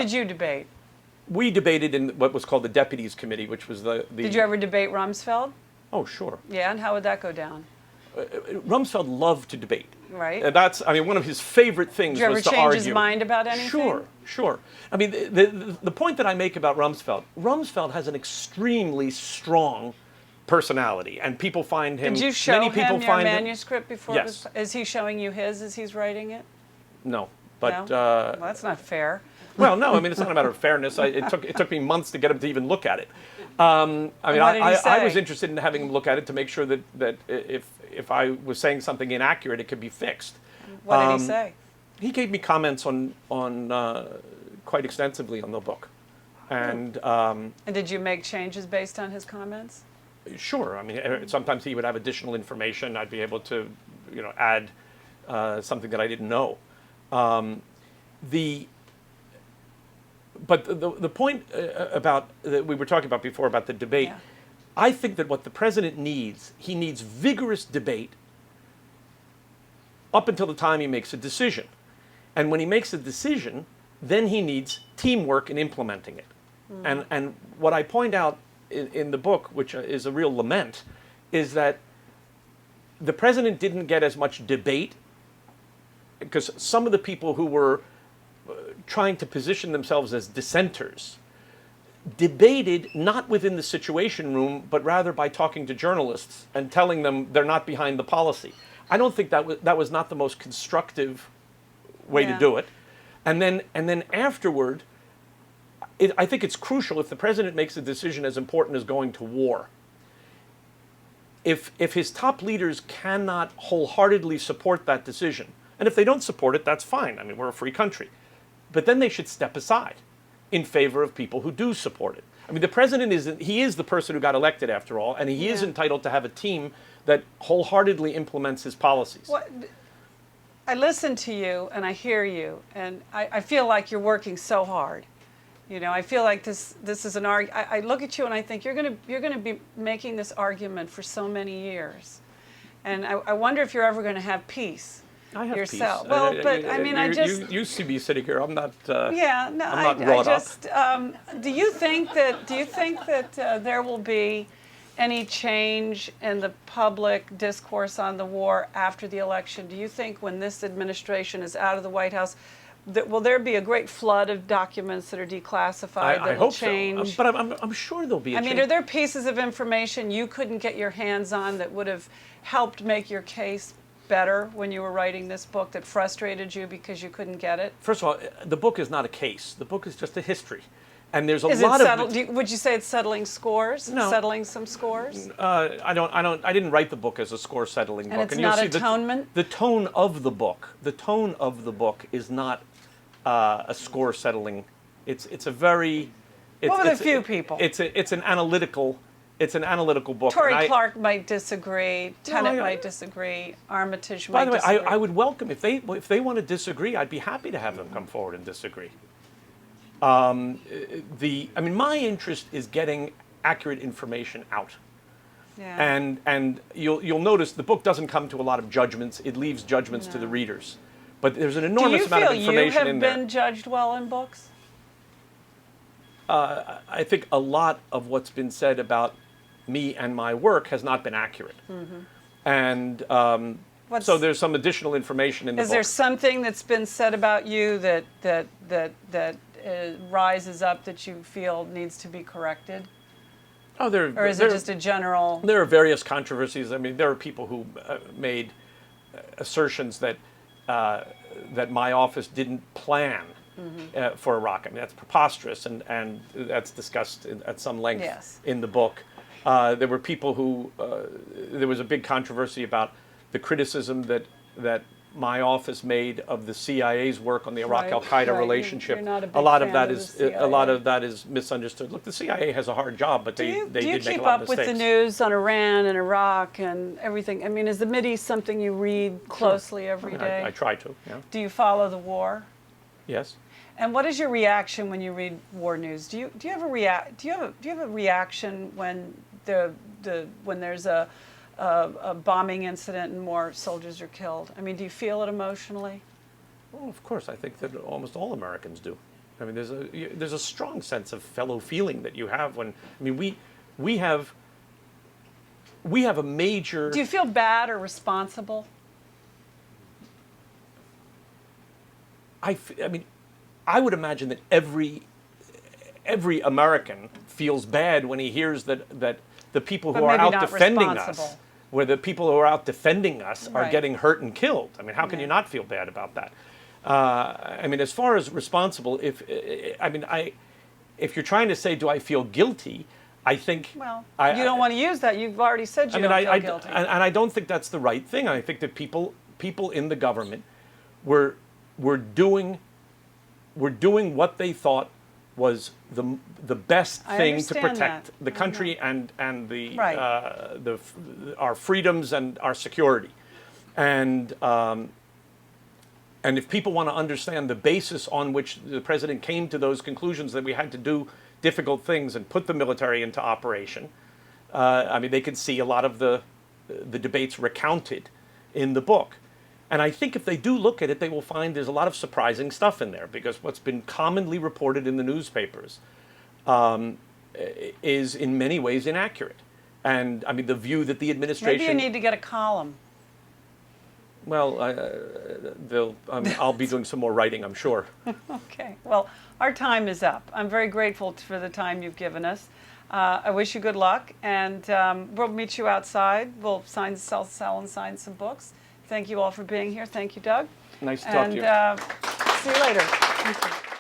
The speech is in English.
did you debate? We debated in what was called the Deputies Committee, which was the... Did you ever debate Rumsfeld? Oh, sure. Yeah, and how would that go down? Rumsfeld loved to debate. Right. That's, I mean, one of his favorite things was to argue. Did you ever change his mind about anything? Sure, sure. I mean, the point that I make about Rumsfeld has an extremely strong personality, and people find him... Did you show him your manuscript before? Yes. Is he showing you his as he's writing it? No, but... No? Well, that's not fair. Well, no, I mean, it's not a matter of fairness. It took me months to get him to even look at it. I mean, I was interested in having him look at it to make sure that if I was saying something inaccurate, it could be fixed. What did he say? He gave me comments on quite extensively on the book, and did you make changes based on his comments? Sure. I mean, sometimes he would have additional information. I'd be able to, add something that I didn't know. But the point about that we were talking about before about the debate, yeah. I think that what the president needs, he needs vigorous debate up until the time he makes a decision. And when he makes a decision, then he needs teamwork in implementing it. And what I point out in the book, which is a real lament, is that the president didn't get as much debate because some of the people who were trying to position themselves as dissenters debated not within the Situation Room, but rather by talking to journalists and telling them they're not behind the policy. I don't think that was not the most constructive way to do it. And then afterward, I think it's crucial if the president makes a decision as important as going to war. If his top leaders cannot wholeheartedly support that decision, and if they don't support it, that's fine. I mean, we're a free country. But then they should step aside in favor of people who do support it. I mean, the president is the person who got elected after all, and he is entitled to have a team that wholeheartely implements his policies. I listen to you and I hear you, and I feel like you're working so hard. I feel like this is an argument. I look at you and I think you're gonna be making this argument for so many years, and I wonder if you're ever going to have peace. I have yourself. Peace. Well, but I mean, you see me sitting here. I'm not. Yeah, no. I'm not wrought up. Do you think that there will be any change in the public discourse on the war after the election? Do you think when this administration is out of the White House, will there be a great flood of documents that are declassified that will change? So. But I'm sure there'll be a change. I mean, are there pieces of information you couldn't get your hands on that would have helped make your case better when you were writing this book, that frustrated you because you couldn't get it? First of all, the book is not a case. The book is just a history. And there's a lot of... Would you say it's settling scores? No. Settling some scores? I didn't write the book as a score settling book. And it's not atonement? The tone of the book is not a score settling. It's a very... Well, with a few people. It's an analytical book. Tory Clark might disagree. Tenet might disagree. Armitage might disagree. By the way, I would welcome, if they want to disagree, I'd be happy to have them come forward and disagree. I mean, my interest is getting accurate information out. Yeah. And you'll notice the book doesn't come to a lot of judgments. It leaves judgments to the readers. But there's an enormous amount of information in there. Do you feel you have been judged well in books? I think a lot of what's been said about me and my work has not been accurate. And so there's some additional information in the book. Is there something that's been said about you that rises up that you feel needs to be corrected? Or is it just a general... There are various controversies. I mean, there are people who made assertions that my office didn't plan for Iraq. I mean, that's preposterous, and that's discussed at some length in the book. There were people who, there was a big controversy about the criticism that my office made of the CIA's work on the Iraq-Al-Qaeda relationship. A lot of that is misunderstood. Look, the CIA has a hard job, but they did make a lot of mistakes. Do you keep up with the news on Iran and Iraq and everything? I mean, is the Mideast something you read closely every day? I try to. Yeah. Do you follow the war? Yes. And what is your reaction when you read war news? Do you have a reaction when when there's a bombing incident and more soldiers are killed? I mean, do you feel it emotionally? Well, of course. I think that almost all Americans do. I mean, there's a strong sense of fellow feeling that you have when, I mean, we have a major. Do you feel bad or responsible? I mean, I would imagine that every American feels bad when he hears that the people who But are maybe out not defending us, responsible. where the people who are out defending us are Right. getting hurt and killed. I mean, how can Yeah. you not feel bad about that? I mean, as far as responsible, if you're trying to say, do I feel guilty? I think. Well, I, you don't want to use that. You've already said you don't feel guilty. and I don't think that's the right thing. I think that people in the government were doing what they thought was the best I thing to understand protect that. the country and the Right. our freedoms and our security, and if people want to understand the basis on which the president came to those conclusions that we had to do difficult things and put the military into operation, I mean, they can see a lot of the debates recounted in the book. And I think if they do look at it, they will find there's a lot of surprising stuff in there, because what's been commonly reported in the newspapers is in many ways inaccurate. And I mean, the view that the administration. Maybe you need to get a column. Well, I'll be doing some more writing, I'm sure. Okay. Well, our time is up. I'm very grateful for the time you've given us. I wish you good luck, and we'll meet you outside. We'll sell and sign some books. Thank you all for being here. Thank you, Doug. Nice to talk to you. And see you later. Thank you.